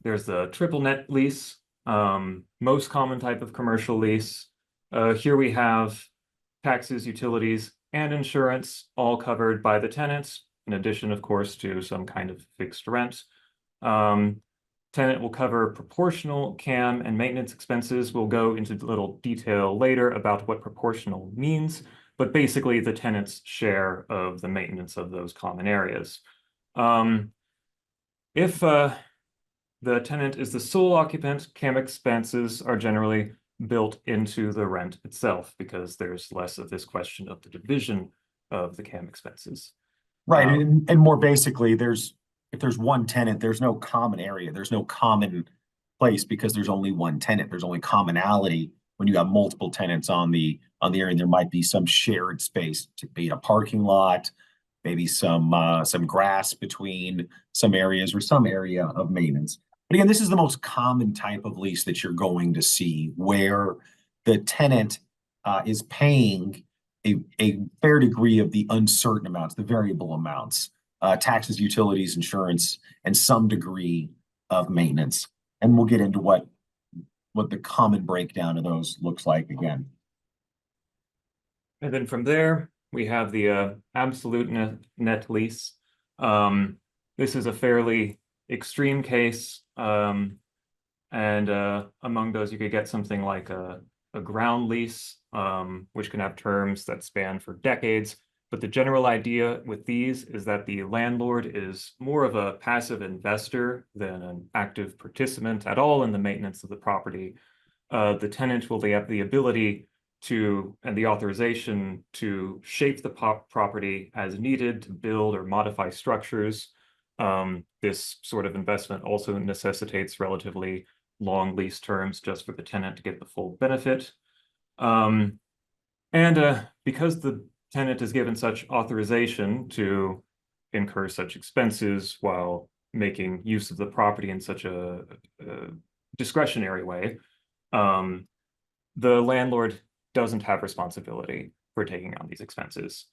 There's the triple net lease, most common type of commercial lease. Here we have taxes, utilities, and insurance all covered by the tenants, in addition, of course, to some kind of fixed rent. Tenant will cover proportional CAM and maintenance expenses. We'll go into a little detail later about what proportional means, but basically the tenant's share of the maintenance of those common areas. If the tenant is the sole occupant, CAM expenses are generally built into the rent itself because there's less of this question of the division of the CAM expenses. Right. And more basically, if there's one tenant, there's no common area, there's no common place because there's only one tenant. There's only commonality when you have multiple tenants on the area, and there might be some shared space, to be it a parking lot, maybe some grass between some areas or some area of maintenance. But again, this is the most common type of lease that you're going to see where the tenant is paying a fair degree of the uncertain amounts, the variable amounts, taxes, utilities, insurance, and some degree of maintenance. And we'll get into what the common breakdown of those looks like again. And then from there, we have the absolute net lease. This is a fairly extreme case. And among those, you could get something like a ground lease, which can have terms that span for decades. But the general idea with these is that the landlord is more of a passive investor than an active participant at all in the maintenance of the property. The tenant will have the ability to, and the authorization to shape the property as needed to build or modify structures. This sort of investment also necessitates relatively long lease terms just for the tenant to get the full benefit. Because the tenant is given such authorization to incur such expenses while making use of the property in such a discretionary way, the landlord doesn't have responsibility for taking on these expenses.